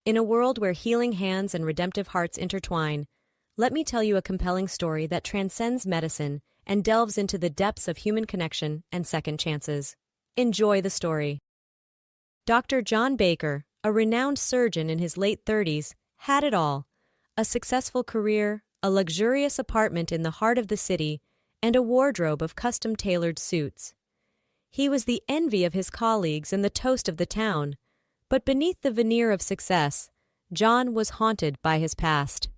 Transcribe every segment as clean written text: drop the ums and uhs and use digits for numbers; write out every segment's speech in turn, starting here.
In a world where healing hands and redemptive hearts intertwine, let me tell you a compelling story that transcends medicine and delves into the depths of human connection and second chances. Enjoy the story. Dr. John Baker, a renowned surgeon in his late 30s, had it all: a successful career, a luxurious apartment in the heart of the city, and a wardrobe of custom-tailored suits. He was the envy of his colleagues and the toast of the town. But beneath the veneer of success, John was haunted by his past.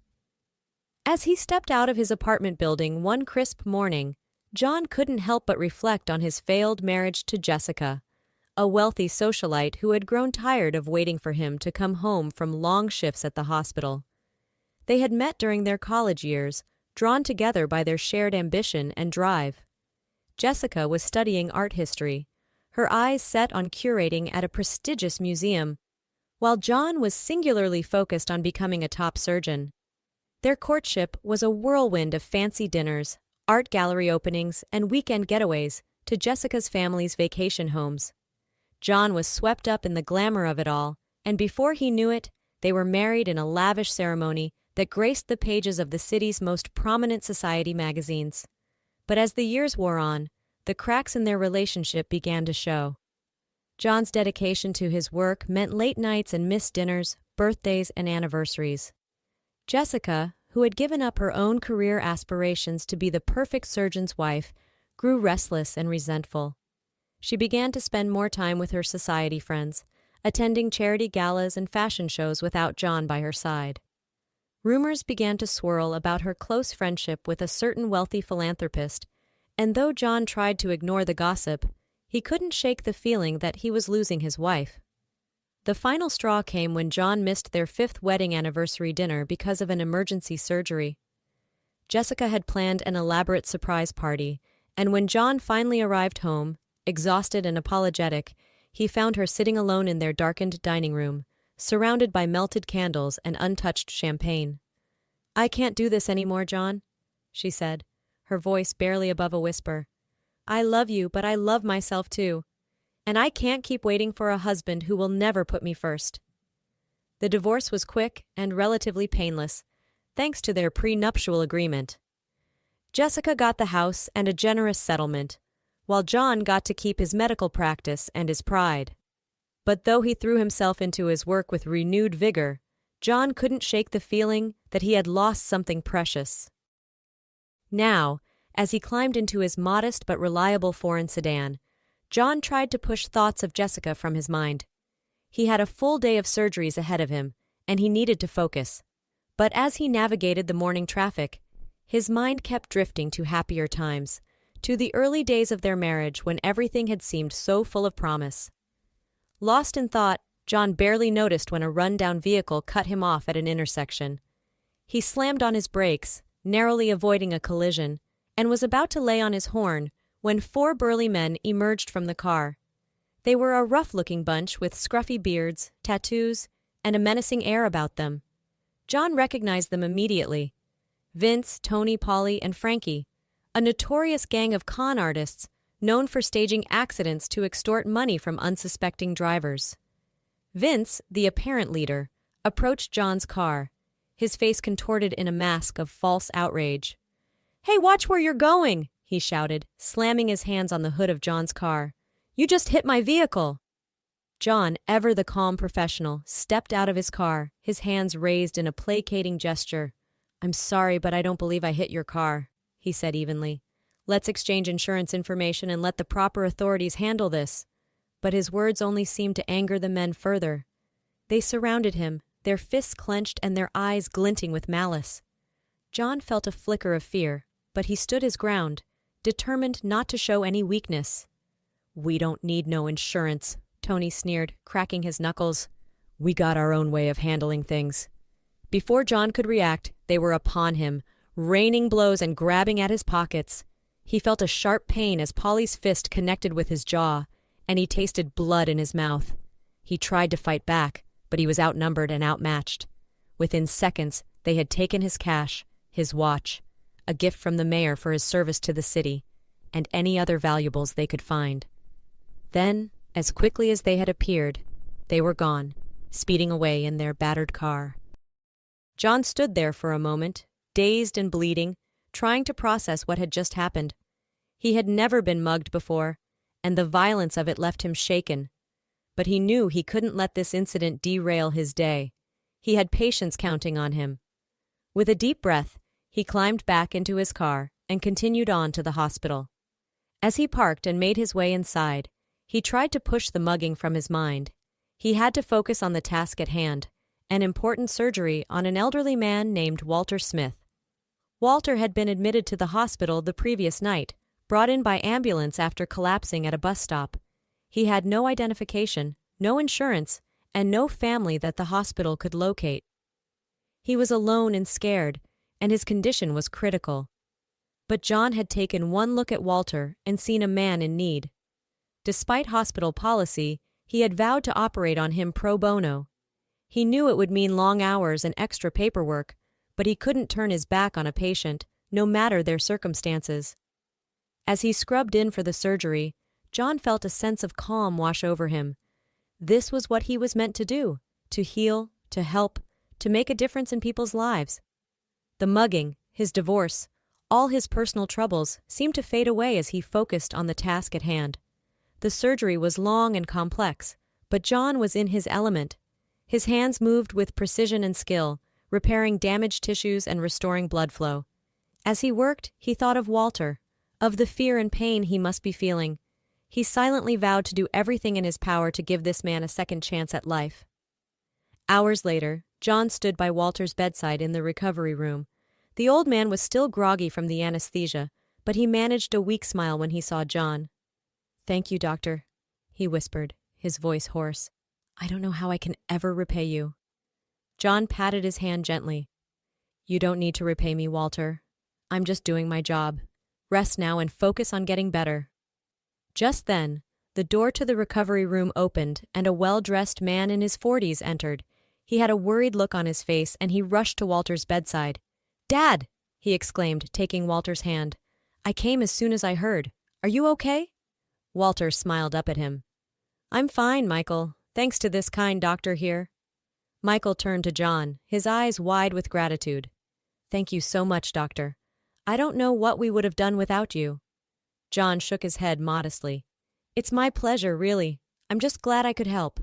As he stepped out of his apartment building one crisp morning, John couldn't help but reflect on his failed marriage to Jessica, a wealthy socialite who had grown tired of waiting for him to come home from long shifts at the hospital. They had met during their college years, drawn together by their shared ambition and drive. Jessica was studying art history, her eyes set on curating at a prestigious museum, while John was singularly focused on becoming a top surgeon. Their courtship was a whirlwind of fancy dinners, art gallery openings, and weekend getaways to Jessica's family's vacation homes. John was swept up in the glamour of it all, and before he knew it, they were married in a lavish ceremony that graced the pages of the city's most prominent society magazines. But as the years wore on, the cracks in their relationship began to show. John's dedication to his work meant late nights and missed dinners, birthdays, and anniversaries. Jessica, who had given up her own career aspirations to be the perfect surgeon's wife, grew restless and resentful. She began to spend more time with her society friends, attending charity galas and fashion shows without John by her side. Rumors began to swirl about her close friendship with a certain wealthy philanthropist, and though John tried to ignore the gossip, he couldn't shake the feeling that he was losing his wife. The final straw came when John missed their 5th wedding anniversary dinner because of an emergency surgery. Jessica had planned an elaborate surprise party, and when John finally arrived home, exhausted and apologetic, he found her sitting alone in their darkened dining room, surrounded by melted candles and untouched champagne. "I can't do this anymore, John," she said, her voice barely above a whisper. "I love you, but I love myself too. And I can't keep waiting for a husband who will never put me first." The divorce was quick and relatively painless, thanks to their prenuptial agreement. Jessica got the house and a generous settlement, while John got to keep his medical practice and his pride. But though he threw himself into his work with renewed vigor, John couldn't shake the feeling that he had lost something precious. Now, as he climbed into his modest but reliable foreign sedan, John tried to push thoughts of Jessica from his mind. He had a full day of surgeries ahead of him, and he needed to focus. But as he navigated the morning traffic, his mind kept drifting to happier times, to the early days of their marriage when everything had seemed so full of promise. Lost in thought, John barely noticed when a run-down vehicle cut him off at an intersection. He slammed on his brakes, narrowly avoiding a collision, and was about to lay on his horn when 4 burly men emerged from the car. They were a rough-looking bunch with scruffy beards, tattoos, and a menacing air about them. John recognized them immediately. Vince, Tony, Polly, and Frankie, a notorious gang of con artists known for staging accidents to extort money from unsuspecting drivers. Vince, the apparent leader, approached John's car, his face contorted in a mask of false outrage. "Hey, watch where you're going!" he shouted, slamming his hands on the hood of John's car. "You just hit my vehicle!" John, ever the calm professional, stepped out of his car, his hands raised in a placating gesture. "I'm sorry, but I don't believe I hit your car," he said evenly. "Let's exchange insurance information and let the proper authorities handle this." But his words only seemed to anger the men further. They surrounded him, their fists clenched and their eyes glinting with malice. John felt a flicker of fear, but he stood his ground, determined not to show any weakness. "We don't need no insurance," Tony sneered, cracking his knuckles. "We got our own way of handling things." Before John could react, they were upon him, raining blows and grabbing at his pockets. He felt a sharp pain as Polly's fist connected with his jaw, and he tasted blood in his mouth. He tried to fight back, but he was outnumbered and outmatched. Within seconds, they had taken his cash, his watch, a gift from the mayor for his service to the city, and any other valuables they could find. Then, as quickly as they had appeared, they were gone, speeding away in their battered car. John stood there for a moment, dazed and bleeding, trying to process what had just happened. He had never been mugged before, and the violence of it left him shaken. But he knew he couldn't let this incident derail his day. He had patience counting on him. With a deep breath, he climbed back into his car and continued on to the hospital. As he parked and made his way inside, he tried to push the mugging from his mind. He had to focus on the task at hand, an important surgery on an elderly man named Walter Smith. Walter had been admitted to the hospital the previous night, brought in by ambulance after collapsing at a bus stop. He had no identification, no insurance, and no family that the hospital could locate. He was alone and scared, and his condition was critical. But John had taken one look at Walter and seen a man in need. Despite hospital policy, he had vowed to operate on him pro bono. He knew it would mean long hours and extra paperwork, but he couldn't turn his back on a patient, no matter their circumstances. As he scrubbed in for the surgery, John felt a sense of calm wash over him. This was what he was meant to do, to heal, to help, to make a difference in people's lives. The mugging, his divorce, all his personal troubles seemed to fade away as he focused on the task at hand. The surgery was long and complex, but John was in his element. His hands moved with precision and skill, repairing damaged tissues and restoring blood flow. As he worked, he thought of Walter, of the fear and pain he must be feeling. He silently vowed to do everything in his power to give this man a second chance at life. Hours later, John stood by Walter's bedside in the recovery room. The old man was still groggy from the anesthesia, but he managed a weak smile when he saw John. "Thank you, doctor," he whispered, his voice hoarse. "I don't know how I can ever repay you." John patted his hand gently. "You don't need to repay me, Walter. I'm just doing my job. Rest now and focus on getting better." Just then, the door to the recovery room opened and a well-dressed man in his 40s entered. He had a worried look on his face and he rushed to Walter's bedside. "Dad!" he exclaimed, taking Walter's hand. "I came as soon as I heard. Are you okay?" Walter smiled up at him. "I'm fine, Michael, thanks to this kind doctor here." Michael turned to John, his eyes wide with gratitude. "Thank you so much, doctor. I don't know what we would have done without you." John shook his head modestly. "It's my pleasure, really. I'm just glad I could help."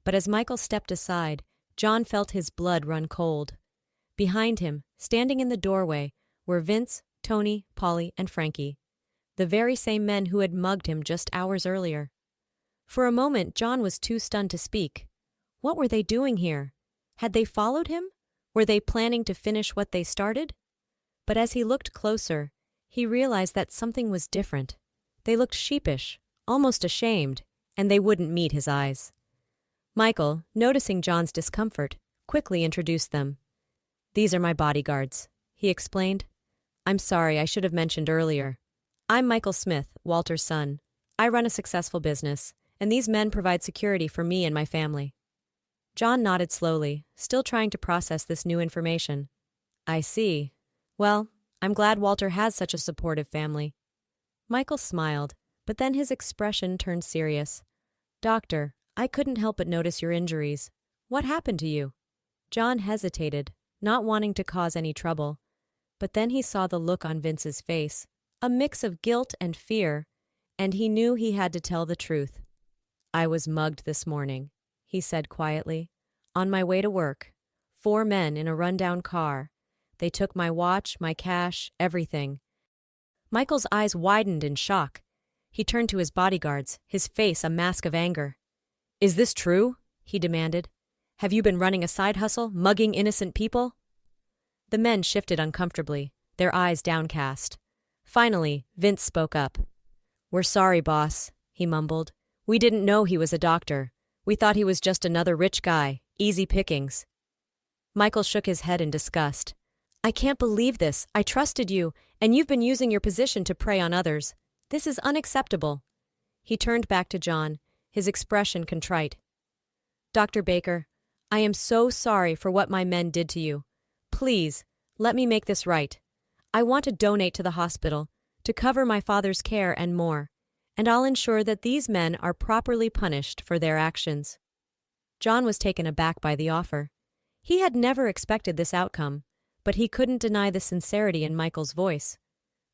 But as Michael stepped aside, John felt his blood run cold. Behind him, standing in the doorway, were Vince, Tony, Polly, and Frankie, the very same men who had mugged him just hours earlier. For a moment, John was too stunned to speak. What were they doing here? Had they followed him? Were they planning to finish what they started? But as he looked closer, he realized that something was different. They looked sheepish, almost ashamed, and they wouldn't meet his eyes. Michael, noticing John's discomfort, quickly introduced them. "These are my bodyguards," he explained. "I'm sorry, I should have mentioned earlier. I'm Michael Smith, Walter's son. I run a successful business, and these men provide security for me and my family." John nodded slowly, still trying to process this new information. "I see. Well, I'm glad Walter has such a supportive family." Michael smiled, but then his expression turned serious. "Doctor, I couldn't help but notice your injuries. What happened to you?" John hesitated, not wanting to cause any trouble. But then he saw the look on Vince's face, a mix of guilt and fear, and he knew he had to tell the truth. "I was mugged this morning," he said quietly. "On my way to work. 4 men in a rundown car. They took my watch, my cash, everything." Michael's eyes widened in shock. He turned to his bodyguards, his face a mask of anger. "Is this true?" he demanded. "Have you been running a side hustle, mugging innocent people?" The men shifted uncomfortably, their eyes downcast. Finally, Vince spoke up. "We're sorry, boss," he mumbled. "We didn't know he was a doctor. We thought he was just another rich guy, easy pickings." Michael shook his head in disgust. "I can't believe this. I trusted you, and you've been using your position to prey on others. This is unacceptable." He turned back to John, his expression contrite. "Dr. Baker, I am so sorry for what my men did to you. Please, let me make this right. I want to donate to the hospital, to cover my father's care and more, and I'll ensure that these men are properly punished for their actions." John was taken aback by the offer. He had never expected this outcome, but he couldn't deny the sincerity in Michael's voice.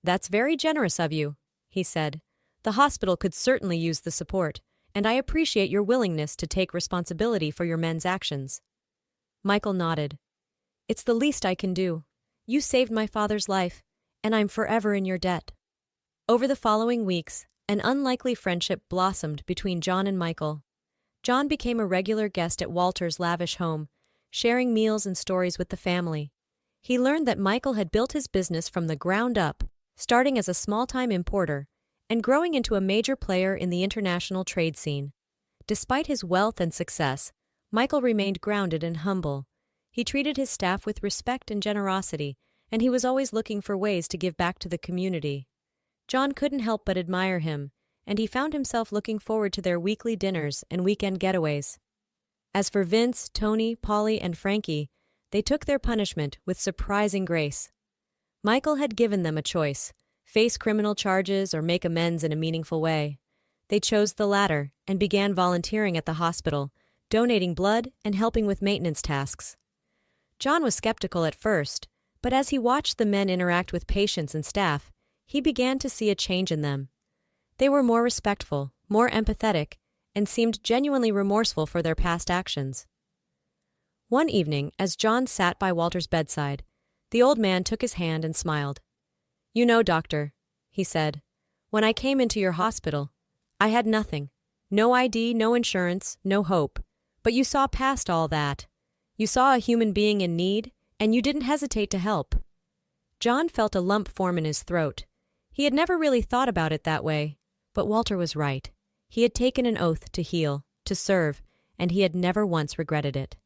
"That's very generous of you," he said. "The hospital could certainly use the support, and I appreciate your willingness to take responsibility for your men's actions." Michael nodded. "It's the least I can do. You saved my father's life, and I'm forever in your debt." Over the following weeks, an unlikely friendship blossomed between John and Michael. John became a regular guest at Walter's lavish home, sharing meals and stories with the family. He learned that Michael had built his business from the ground up, starting as a small-time importer and growing into a major player in the international trade scene. Despite his wealth and success, Michael remained grounded and humble. He treated his staff with respect and generosity, and he was always looking for ways to give back to the community. John couldn't help but admire him, and he found himself looking forward to their weekly dinners and weekend getaways. As for Vince, Tony, Polly, and Frankie, they took their punishment with surprising grace. Michael had given them a choice: face criminal charges or make amends in a meaningful way. They chose the latter and began volunteering at the hospital, donating blood and helping with maintenance tasks. John was skeptical at first, but as he watched the men interact with patients and staff, he began to see a change in them. They were more respectful, more empathetic, and seemed genuinely remorseful for their past actions. One evening, as John sat by Walter's bedside, the old man took his hand and smiled. "You know, doctor," he said, "when I came into your hospital, I had nothing. No ID, no insurance, no hope. But you saw past all that. You saw a human being in need, and you didn't hesitate to help." John felt a lump form in his throat. He had never really thought about it that way, but Walter was right. He had taken an oath to heal, to serve, and he had never once regretted it.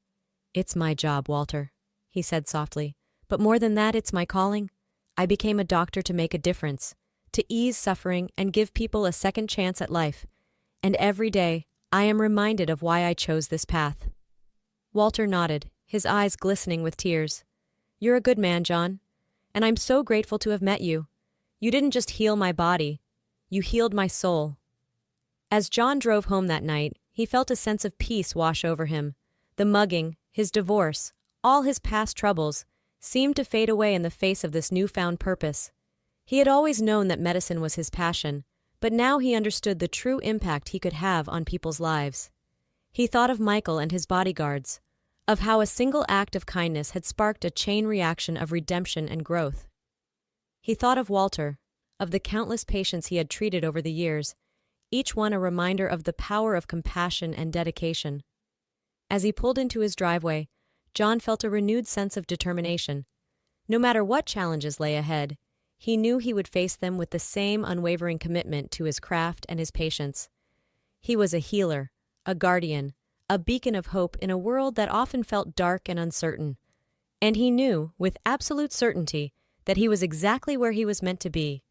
"It's my job, Walter," he said softly. "But more than that, it's my calling. I became a doctor to make a difference, to ease suffering and give people a second chance at life. And every day, I am reminded of why I chose this path." Walter nodded, his eyes glistening with tears. "You're a good man, John, and I'm so grateful to have met you. You didn't just heal my body, you healed my soul." As John drove home that night, he felt a sense of peace wash over him. The mugging, his divorce, all his past troubles, seemed to fade away in the face of this newfound purpose. He had always known that medicine was his passion, but now he understood the true impact he could have on people's lives. He thought of Michael and his bodyguards, of how a single act of kindness had sparked a chain reaction of redemption and growth. He thought of Walter, of the countless patients he had treated over the years, each one a reminder of the power of compassion and dedication. As he pulled into his driveway, John felt a renewed sense of determination. No matter what challenges lay ahead, he knew he would face them with the same unwavering commitment to his craft and his patients. He was a healer, a guardian, a beacon of hope in a world that often felt dark and uncertain. And he knew, with absolute certainty, that he was exactly where he was meant to be,